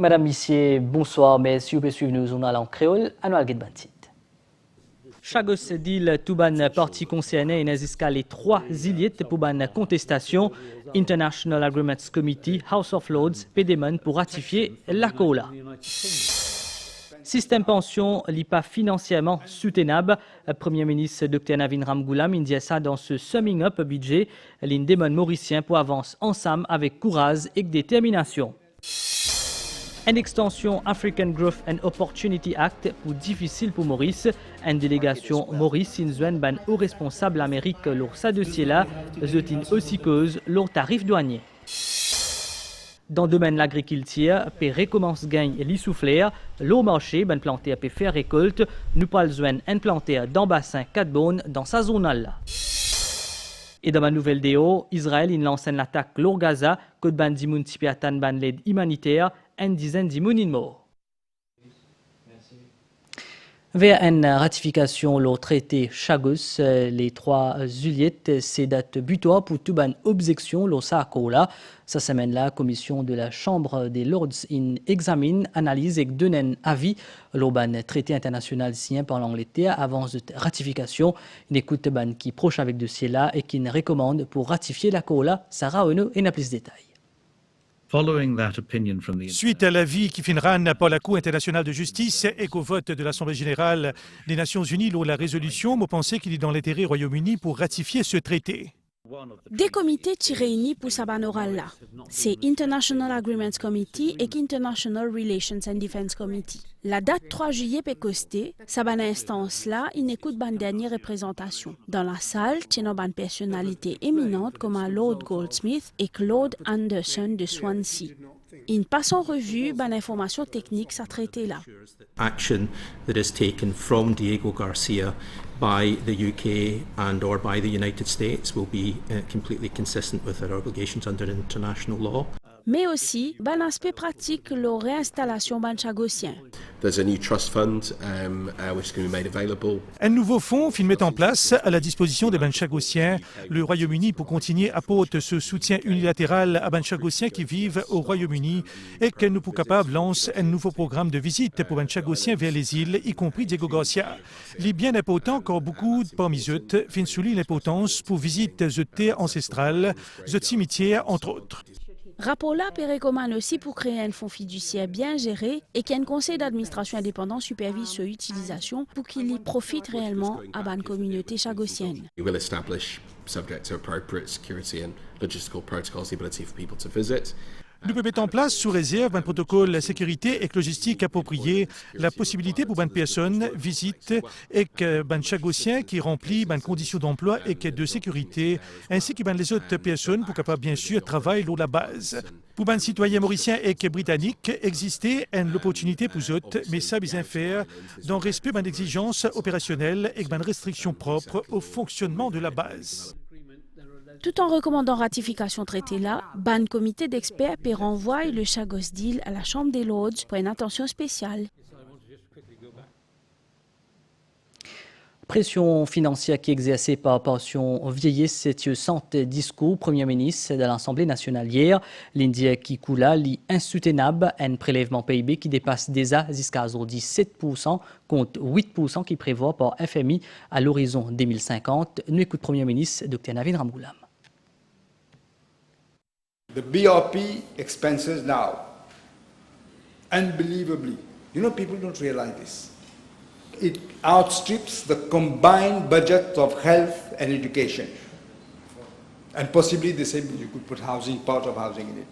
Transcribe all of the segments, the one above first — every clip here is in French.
Madame, Messieurs, bonsoir. Mais si vous pouvez suivre nos journal en créole, Anoual Guedbantit. Chagos dit tout ban parti concerné et jusqu'à les 3 ziliers pour ban contestation. International Agreements Committee, House of Lords, Pédéman pour ratifier l'accord là. Système pension n'est pas financièrement soutenable. Premier ministre Dr Navin Ramgoolam dit ça dans ce summing up budget. L'indémon mauricien pour avancer ensemble avec courage et détermination. Une extension African Growth and Opportunity Act pour difficile pour Maurice. Une délégation Maurice Sinzwen ban au responsable Amérique lourd sa dossier là, zotin aussi cause lourd tarif douanier. Dans le domaine de l'agriculture, pour recommence gagne l'issouffler, l'eau marché ban planté à faire récolte, nous pas besoin un planté dans bassin 4 bonnes dans sa Zournal là. Et dans ma nouvelle déo, Israël lance une attaque lourd Gaza, côte ban dimoun tipiatan ban l'aide humanitaire, une dizaine d'immunes morts. Vers une ratification le traité Chagos, les 3 juillet, c'est date butoir pour tout ban objection le Sakola. Cette semaine-là, la commission de la Chambre des Lords examine, analyse et donne un avis. Le ban traité international signé par l'Angleterre avance de ratification. Une écoute ban qui proche avec dossier là et qui recommande pour ratifier l'accord là. Sarah Ono et n'a plus de détails. Suite à l'avis qui finira par la Cour internationale de justice et qu'au vote de l'Assemblée générale des Nations unies, la résolution, vous pensez qu'il est dans l'intérêt du Royaume-Uni pour ratifier ce traité. Des comités qui réunis pour sa ban oral là. C'est International Agreements Committee et International Relations and Defense Committee. La date 3 juillet peut coster, sa ban instance là, il écoute ban dernière représentation. Dans la salle, tient ban personnalités éminentes comme Lord Goldsmith et Claude Anderson de Swansea. Il passe en revue ban information technique sa traité là. Action that is taken from Diego Garcia by the UK and or by the United States will be completely consistent with our obligations under international law. Mais aussi, ban aspect pratique la réinstallation ban chagosien. There's a new trust fund which is going to be made available. Un nouveau fonds est mis en place à la disposition des ban chagossiens. Le Royaume-Uni pour continuer apporte ce soutien unilatéral à ban chagossiens qui vivent au Royaume-Uni et que nous pour capable lance un nouveau programme de visite pour ban chagossiens vers les îles, y compris Diego Garcia. Il est bien important car beaucoup parmi eux viennent souligner l'importance pour visiter les terres ancestrales, les cimetières entre autres. Rapport là recommande aussi pour créer un fonds fiduciaire bien géré et qu'un conseil d'administration indépendant supervise son utilisation pour qu'il y profite réellement à la communauté chagossienne. We will establish, subject to appropriate security and logistical protocols, the ability for people to visit. Nous pouvons mettre en place, sous réserve d'un protocole de sécurité et logistique approprié, la possibilité pour une personne visite et que un chagossien qui remplit une condition d'emploi et de sécurité, ainsi que les autres personnes pour capable bien sûr travailler à la base. Pour un citoyen mauricien et britannique, existait une opportunité pour eux, mais ça bien faire dans le respect d'une exigence opérationnelle et d'une restriction propre au fonctionnement de la base. Tout en recommandant ratification traité là, ban comité d'experts peut renvoyer le Chagos Deal à la Chambre des Lords pour une attention spéciale. Pression financière qui est exercée par pension vieillesse, c'est le centre discours Premier ministre de l'Assemblée nationale hier. L'Indien qui coula l'insoutenable, un prélèvement PIB qui dépasse déjà jusqu'à aujourd'hui 7% contre 8% qui prévoit par FMI à l'horizon 2050. Nous écoute Premier ministre Dr Navin Ramgoolam. The BRP expenses now, unbelievably, people don't realize this. It outstrips the combined budget of health and education. And possibly the same, you could put housing, part of housing in it.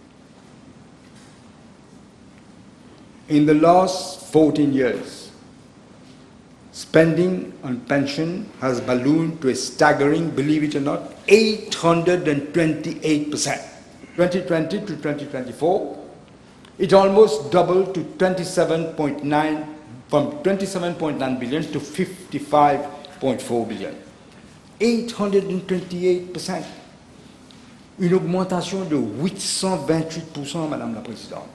In the last 14 years, spending on pension has ballooned to a staggering, believe it or not, 828%. 2020 to 2024, it almost doubled to 27.9, from 27.9 billion to 55.4 billion. 828%. Une augmentation de 828%, Madame la Présidente.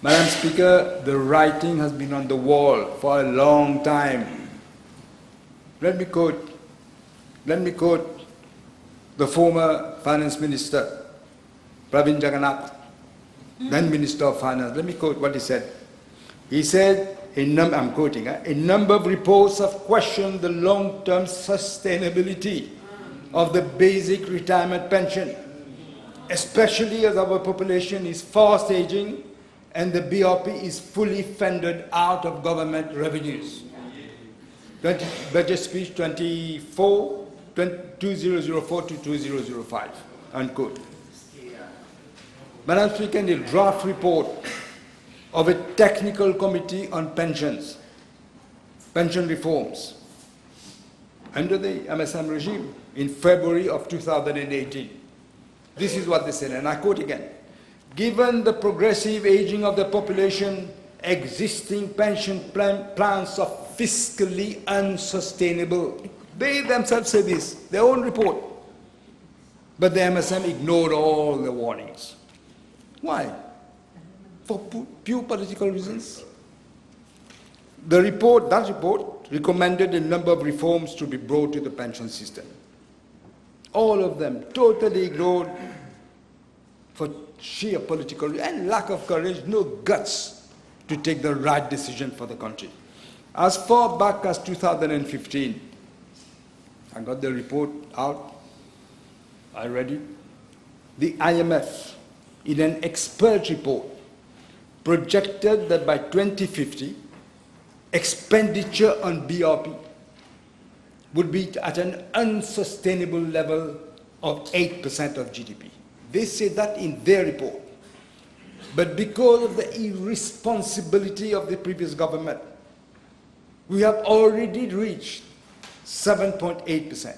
Madam Speaker, the writing has been on the wall for a long time. Let me quote the former Finance Minister, Pravin Jagannath, then Minister of Finance. Let me quote what he said. He said, I'm quoting, a number of reports have questioned the long-term sustainability of the basic retirement pension, especially as our population is fast aging and the BRP is fully funded out of government revenues. Budget speech 2004 to 2005, unquote. Madam Speaker, in the draft report of a technical committee on pensions, pension reforms, under the MSM regime in February of 2018, this is what they said, and I quote again. Given the progressive aging of the population, existing pension plans are fiscally unsustainable. They themselves say this, their own report. But the MSM ignored all the warnings. Why? For pure political reasons. That report recommended a number of reforms to be brought to the pension system. All of them totally ignored for sheer political and lack of courage, no guts to take the right decision for the country. As far back as 2015, I got the report out, I read it. The IMF, in an expert report, projected that by 2050, expenditure on BRP would be at an unsustainable level of 8% of GDP. They say that in their report. But because of the irresponsibility of the previous government, we have already reached 7.8%.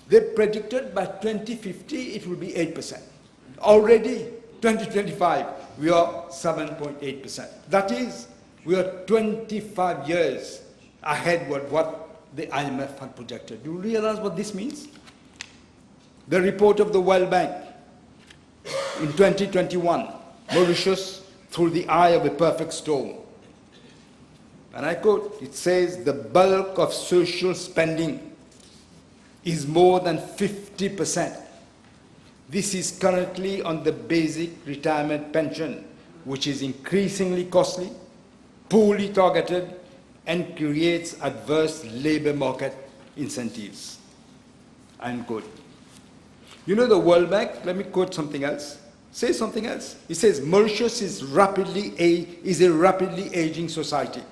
They predicted by 2050 it will be 8%. Already, 2025, we are 7.8%. That is, we are 25 years ahead of what the IMF had projected. Do you realize what this means? The report of the World Bank in 2021, Mauritius through the eye of a perfect storm. And I quote, it says, the bulk of social spending is more than 50%. This is currently on the basic retirement pension, which is increasingly costly, poorly targeted, and creates adverse labor market incentives. Unquote. You know the World Bank, let me quote something else, say something else. It says Mauritius is a rapidly aging society,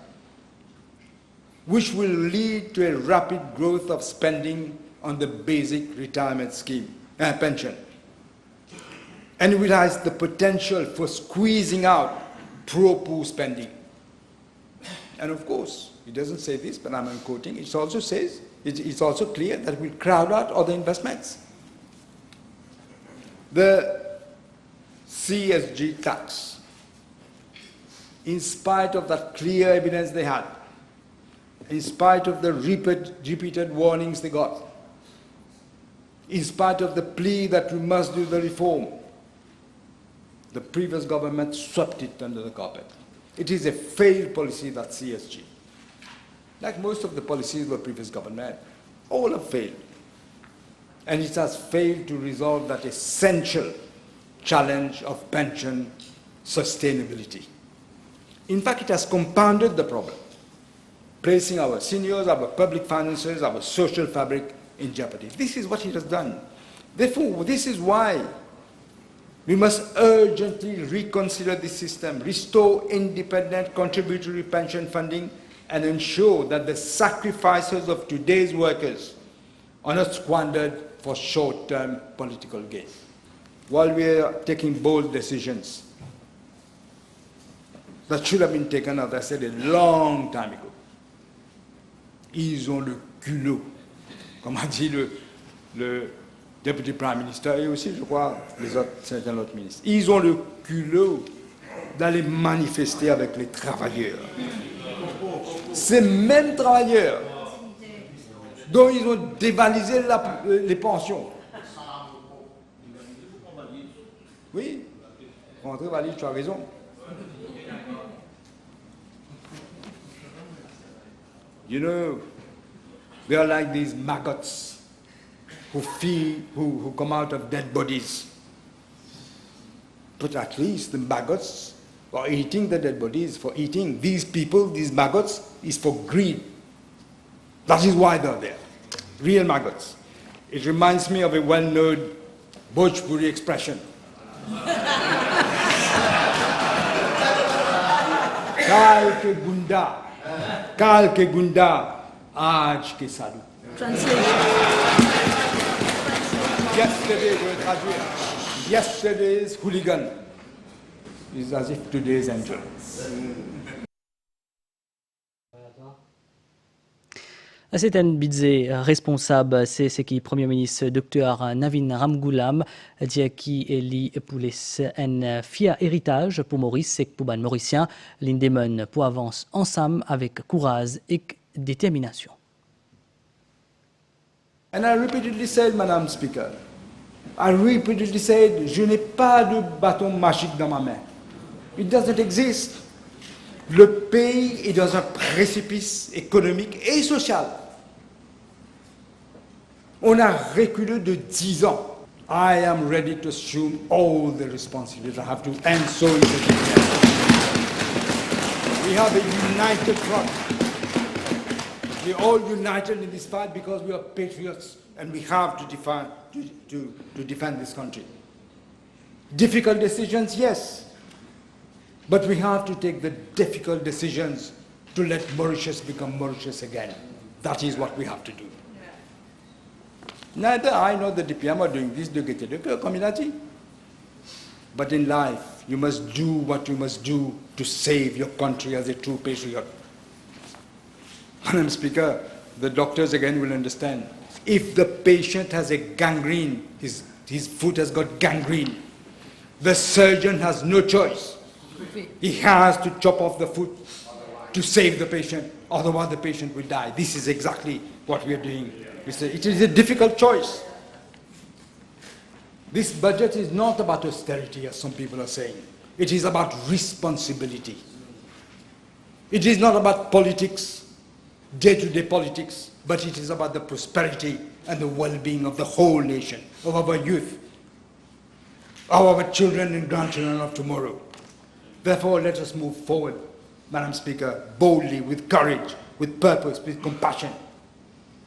which will lead to a rapid growth of spending on the basic retirement scheme, pension. And it has the potential for squeezing out pro-poor spending. And of course, it doesn't say this, but I'm quoting, it also says, it's also clear that it will crowd out other investments. The CSG tax, in spite of that clear evidence they had, in spite of the repeated warnings they got, in spite of the plea that we must do the reform, the previous government swept it under the carpet. It is a failed policy, that CSG. Like most of the policies of the previous government, all have failed. And it has failed to resolve that essential challenge of pension sustainability. In fact, it has compounded the problem, placing our seniors, our public finances, our social fabric in jeopardy. This is what it has done. Therefore, this is why we must urgently reconsider this system, restore independent contributory pension funding, and ensure that the sacrifices of today's workers are not squandered for short-term political gain. While we are taking bold decisions that should have been taken, as I said, a long time ago, ils ont le culot, comme a dit le Deputy Prime Minister et aussi, je crois, certains autres ministres. Ils ont le culot d'aller manifester avec les travailleurs. Ces mêmes travailleurs dont ils ont dévalisé les pensions. Oui, André Valide, tu as raison. You know, they are like these maggots who come out of dead bodies. but at least the maggots for eating the dead bodies, for eating these people, these maggots, is for greed. That is why they're there. Real maggots. It reminds me of a well-known Bhojpuri expression. Kal ke gunda, aaj ke sadhu. Yesterday, je vais traduire. Yesterday's hooligan is as if today's angel. C'est un budget responsable, c'est ce qui Premier ministre Dr Navin Ramgoolam dit qui est pour un fier héritage pour Maurice et pour les Mauriciens, l'indémon pour avancer ensemble avec courage et détermination. And I repeatedly said, Madam Speaker, I repeatedly said, je n'ai pas de bâton magique dans ma main. It doesn't exist. Le pays est dans un précipice économique et social. On a reculé de 10 ans. I am ready to assume all the responsibilities I have to, and so is the DPM. We have a united front. We're all united in this fight because we are patriots and we have to defend this country. Difficult decisions, yes. But we have to take the difficult decisions to let Mauritius become Mauritius again. That is what we have to do. Neither I nor the DPM are doing this de gaieté de cœur, comme il a dit. But in life, you must do what you must do to save your country as a true patriot. Madam Speaker, the doctors again will understand. If the patient has a gangrene, his foot has got gangrene, the surgeon has no choice. He has to chop off the foot to save the patient, otherwise the patient will die. This is exactly what we are doing. It is a difficult choice. This budget is not about austerity, as some people are saying. It is about responsibility. It is not about politics, day-to-day politics, but it is about the prosperity and the well-being of the whole nation, of our youth, of our children and grandchildren of tomorrow. Therefore, let us move forward, Madam Speaker, boldly, with courage, with purpose, with compassion,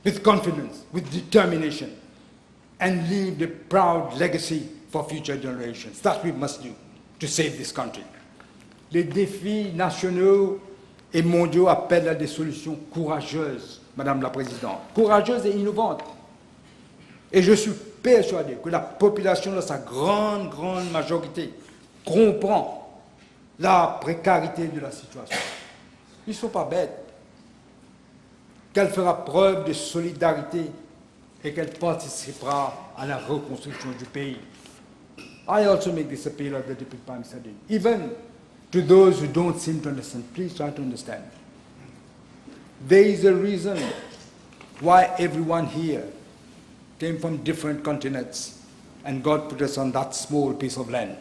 with confidence, with determination, and leave the proud legacy for future generations. That we must do to save this country. Les défis nationaux et mondiaux appellent à des solutions courageuses, Madame la Présidente, courageuses et innovantes. Et je suis persuadé que la population, dans sa grande majorité, comprend la précarité de la situation. Ils ne sont pas bêtes. Qu'elle fera preuve de solidarité et qu'elle participera à la reconstruction du pays. I also make this appeal of the Deputy Prime Minister. Even to those who don't seem to understand, please try to understand. There is a reason why everyone here came from different continents and God put us on that small piece of land.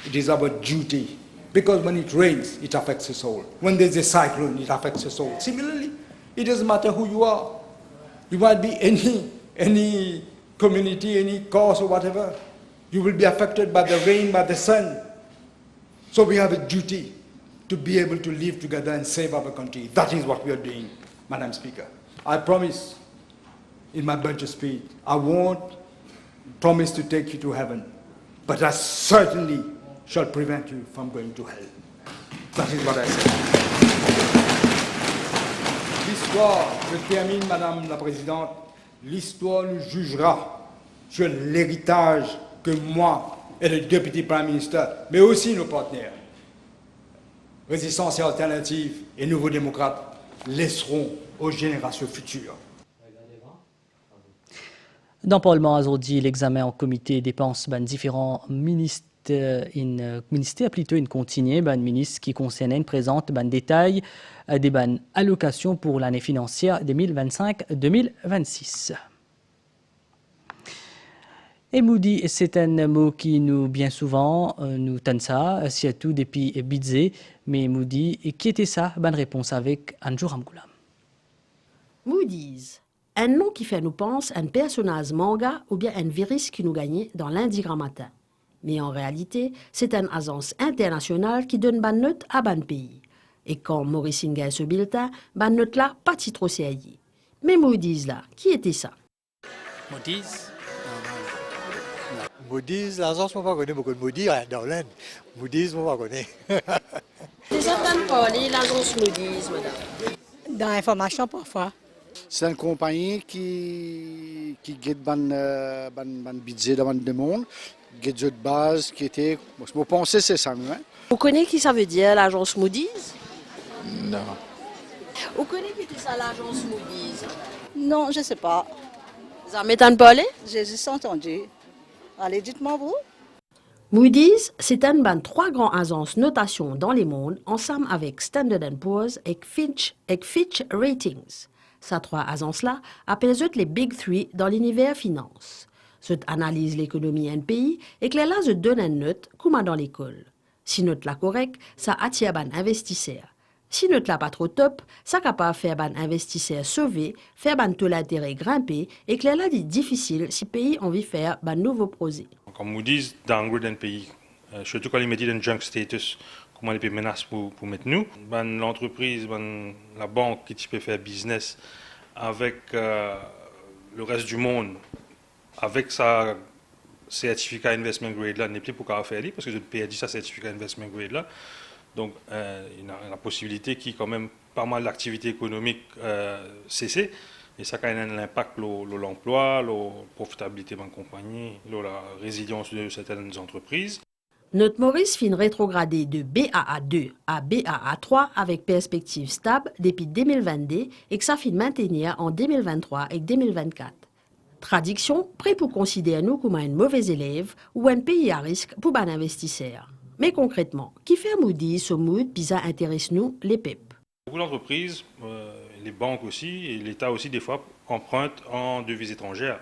It is our duty, because when it rains, it affects us all. When there's a cyclone, it affects us all. Similarly, it doesn't matter who you are. You might be any community, any cause or whatever. You will be affected by the rain, by the sun. So we have a duty to be able to live together and save our country. That is what we are doing, Madam Speaker. I promise in my budget speech, I won't promise to take you to heaven, but I certainly shall prevent you from going to hell. That is what I say. L'histoire, je termine, Madame la Présidente, l'histoire nous jugera sur l'héritage que moi et le Deputy Prime Minister, mais aussi nos partenaires, Résistance et Alternative et Nouveaux Démocrates, laisseront aux générations futures. Dans le Parlement aujourd'hui, l'examen en comité dépenses différents ministères plutôt une continue ministre qui concerne présente détail des allocations pour l'année financière 2025-2026. Et Moody, c'est un mot qui nous bien souvent nous tente ça, surtout depuis budget. Mais Moody, qui était ça? Bonne réponse avec Anjou Ramgoolam. Moody's, un nom qui fait nous penser à un personnage manga ou bien un virus qui nous gagnait dans lundi grand matin. Mais en réalité, c'est une agence internationale qui donne ban note à ban pays. Et quand Maurice Inga ce bulletin, ban note là, pas si trop sérieux. Mais Moody's là, qui était ça? Moody's? Moody's, l'agence, moi, pas connaît beaucoup de Moody's, dans l'Inde. Moody's, moi, pas connaît. Vous entendez parler l'agence Moody's, madame? Dans l'information, parfois. C'est une compagnie qui guide ban budget dans le monde, guide de base qui était, je pensais c'est ça même. Vous connaissez qui ça veut dire l'agence Moody's? Non. Vous connaissez qui c'est ça l'agence Moody's? Non, je ne sais pas. Vous en mettez parler? J'ai juste entendu. Allez, dites-moi vous. Moody's, c'est une des 3 grandes agences notation dans le monde, ensemble avec Standard & Poor's et Fitch Ratings. Ces 3 agences-là appellent les Big Three dans l'univers finance. Ils analysent l'économie d'un pays et que là, ils donnent une note comme dans l'école. Si note la correcte, ça attire les investisseurs. Si note la pas trop top, ça capable de faire les investisseurs sauver, faire les taux d'intérêt grimper et que là, c'est difficile si le pays a envie de faire de nouveaux projets. Comme Moody's, downgrade un pays, surtout quand ils mettent un junk status, comment les pays menacent pour mettre nous. L'entreprise, la banque qui peut faire business avec le reste du monde, avec sa certificat investment grade là, n'est plus pour faire parce que je perdu sa certificat investment grade là. Donc, il y a la possibilité qu'il y ait quand même pas mal d'activités économiques cessées. Et ça a un impact sur l'emploi, la profitabilité de la compagnie, la résilience de certaines entreprises. Notre Maurice fin rétrogradé de BAA2 à BAA3 avec perspective stable depuis 2022 et que ça fin maintenir en 2023 et 2024. Traduction, prêt pour considérer nous comme un mauvais élève ou un pays à risque pour un investisseur. Mais concrètement, qui fait Moody's ce mood puis ça intéresse nous, les PEP? Beaucoup d'entreprises, les banques aussi, et l'État aussi, des fois, empruntent en devises étrangères.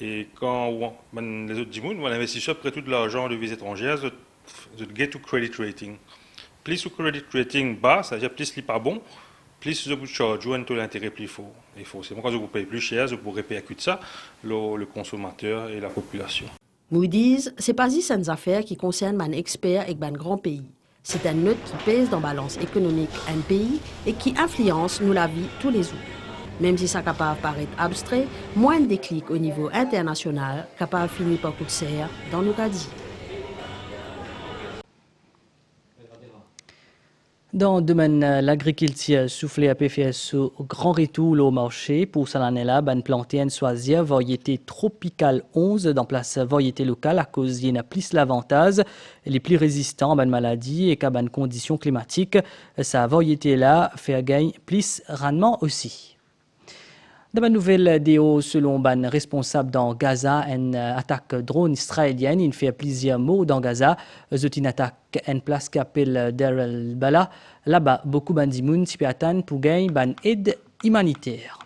Et quand les autres disent, l'investisseur prête tout de l'argent en devises étrangères, ils get to credit rating. Plus le credit rating bas, c'est-à-dire plus il n'est pas bon, plus vous charge un taux d'intérêt plus fort. Et forcément, quand vous payez plus cher, vous pourrez répercuter ça, le consommateur et la population. Moody's, c'est pas juste une affaire qui concerne un expert et un grand pays. C'est une note qui pèse dans la balance économique d'un pays et qui influence nous la vie tous les jours. Même si ça capable paraître abstrait, moins de déclics au niveau international capable finir par coûter dans nos cas dit. Dans le domaine de l'agriculture, soufflé à PFS au grand retour au marché pour cette année-là, ben planté une choisir variété tropicale 11 dans place variété locale à cause il y a plus l'avantage, les plus résistants à ben maladie et qu'à ben conditions climatiques. Sa variété-là fait gagner plus rendement aussi. Dans la nouvelle déo, selon ban responsable dans Gaza, une attaque drone israélienne, il fait plusieurs mots dans Gaza. C'est une attaque en place qu'appelle Deir el-Bala. Là-bas, beaucoup de gens s'y attendent pour gagner ban aide humanitaire.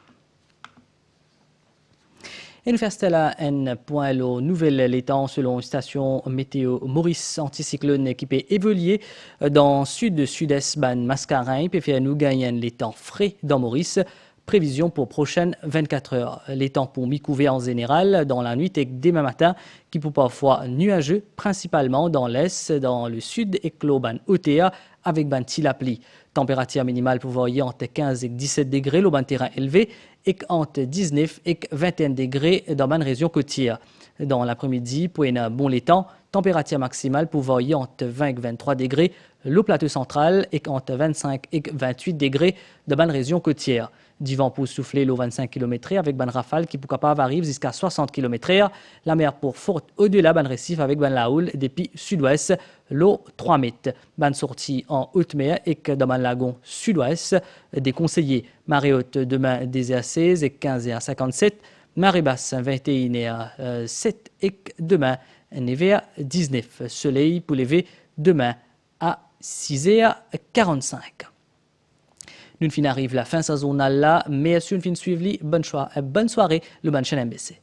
Et nous faisons là un point aux nouvelles temps selon une station météo Maurice anticyclone qui peut évoluer dans sud-sud-est ban Mascarin, peut faire nous gagner les temps frais dans Maurice. Prévision pour prochaines 24 heures. Les temps pour mi-couvert en général dans la nuit et demain matin qui peut parfois nuageux, principalement dans l'est, dans le sud et Cloban OTA avec ban tilapli. Température minimale pour varier entre 15 et 17 degrés, le ban terrain élevé et entre 19 et 21 degrés dans ban région côtière. Dans l'après-midi, pour un bon les temps, température maximale pour varier entre 20 et 23 degrés, le plateau central et entre 25 et 28 degrés de ban région côtière. Du vent pour souffler l'eau 25 km/h avec ban rafale qui pourquoi pas arrive jusqu'à 60 km/h. La mer pour forte au-delà ban récif avec ban la houle depuis sud-ouest, l'eau 3 mètres. Ban sortie en haute mer et dans ban lagon sud-ouest. Déconseillé. Marée haute demain des à 16 et 15 et à 57. Marée basse 21 et à 7 et demain 9 et à 19. Soleil pour lever demain à 6 et à 45. Nous fin arrive la fin de sa Zournal là, mais si nous fin suivre, bonne soirée, le ban chaîne MBC.